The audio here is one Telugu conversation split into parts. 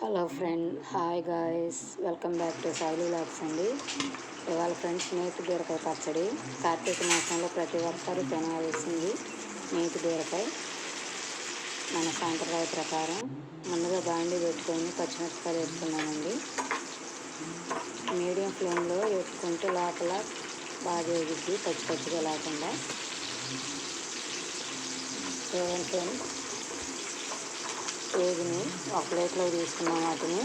Hello friend, hi guys, welcome back to Shailu vlogs అండి. ఇవాళ ఫ్రెండ్స్ నేతి బీరకాయ పచ్చడి. కార్తీక మాసంలో ప్రతి ఒక్కరూ తినాల్సింది నేతి బీరకాయ. మన సాంప్రదాయ ప్రకారం ముందుగా బాండీ పెట్టుకొని పచ్చిమిరపకాయలు వేసుకున్నానండి. మీడియం ఫ్లేమ్లో వేసుకుంటే లోపల బాగా వేగిద్ది, పచ్చి పచ్చిగా లేకుండా. చూడండి ఫ్రెండ్స్, వేగిని ఒక ప్లేట్లో తీసుకున్నాం. వాటిని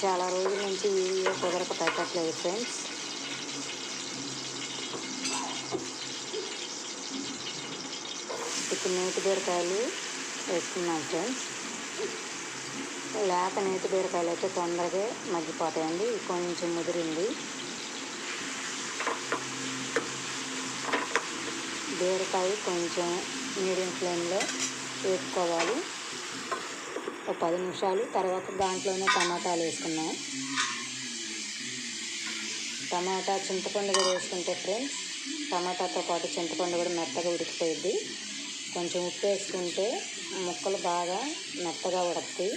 చాలా రోజుల నుంచి వీడియో కుదరక పెట్టట్లేదు ఫ్రెండ్స్. ఇప్పుడు నేతి బీరకాయలు వేసుకున్నాం ఫ్రెండ్స్. లేత నేతి బీరకాయలు అయితే తొందరగా మగ్గిపోతాయండి. కొంచెం ముదిరింది. బీరకాయ కొంచెం మీడియం ఫ్లేమ్లో వేసుకోవాలి. ఒక 10 నిమిషాలు. తర్వాత దాంట్లోనే టమాటాలు వేసుకున్నాం. టమాటా చింతపండు కూడా వేసుకుంటే ఫ్రెండ్స్, టమాటాతో పాటు చింతపండు కూడా మెత్తగా ఉడికిపోయింది. కొంచెం ఉప్పు వేసుకుంటే ముక్కలు బాగా మెత్తగా ఉడుకుతాయి.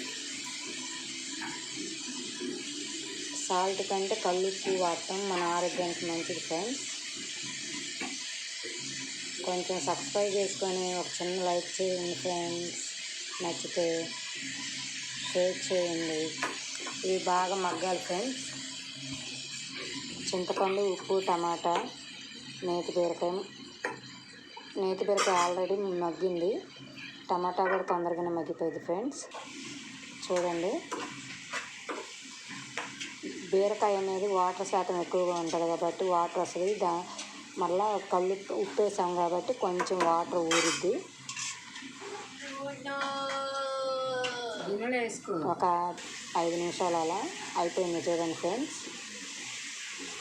సాల్ట్ కంటే కల్లుప్పు వాడటం మన ఆరోగ్యానికి మంచిది ఫ్రెండ్స్. కొంచెం సబ్స్క్రైబ్ చేసుకొని ఒక చిన్న లైక్ చేయండి ఫ్రెండ్స్. నచ్చితే షేర్ చేయండి. ఇవి బాగా మగ్గాలి ఫ్రెండ్స్. చింతపండు, ఉప్పు, టమాటా, నేతి బీరకాయ ఆల్రెడీ మగ్గింది. టమాటా కూడా తొందరగానే మగ్గిపోయింది ఫ్రెండ్స్. చూడండి, బీరకాయ అనేది వాటర్ శాతం ఎక్కువగా ఉంటుంది కాబట్టి వాటర్ వస్తుంది. మళ్ళీ ఉప్పు వేసాం కాబట్టి కొంచెం వాటర్ ఊరిద్ది. ఒక 5 నిమిషాలు అలా అయిపోయింది. చూడండి ఫ్రెండ్స్,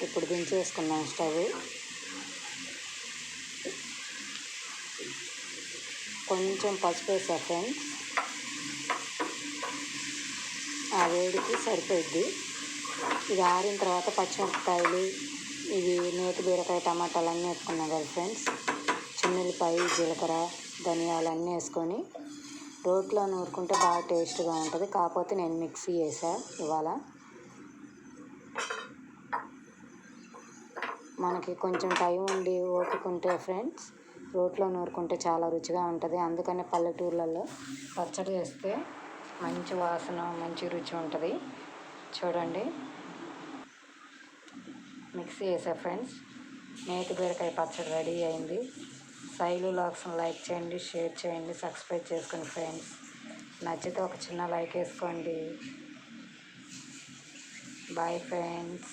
ఇప్పుడు దించేసుకున్నాం స్టవ్. కొంచెం పసుపు వేసా ఫ్రెండ్స్, ఆ వేడికి సరిపోద్ది. ఇది ఆరిన తర్వాత పచ్చిమిరపకాయలు, ఇవి నేతి బీరకాయ, టమాటాలు అన్నీ వేసుకున్నాం కదా ఫ్రెండ్స్. చిన్నుల్లిపాయ, జీలకర్ర, ధనియాలు అన్నీ వేసుకొని రోట్లో నూరుకుంటే బాగా టేస్ట్గా ఉంటుంది. కాకపోతే నేను మిక్సీ వేసా ఇవాళ. మనకి కొంచెం టైం ఉండి ఓపికంటే ఫ్రెండ్స్, రోట్లో నూరుకుంటే చాలా రుచిగా ఉంటుంది. అందుకనే పల్లెటూర్లలో పచ్చడి చేస్తే మంచి వాసన, మంచి రుచి ఉంటుంది. చూడండి, మిక్సీ వేసా ఫ్రెండ్స్. నేతి బీరకాయ పచ్చడి రెడీ అయింది. శైలు లాగ్స్ని లైక్ చేయండి, షేర్ చేయండి, సబ్స్క్రైబ్ చేసుకోండి ఫ్రెండ్స్. నచ్చితే ఒక చిన్న లైక్ వేసుకోండి. Bye friends.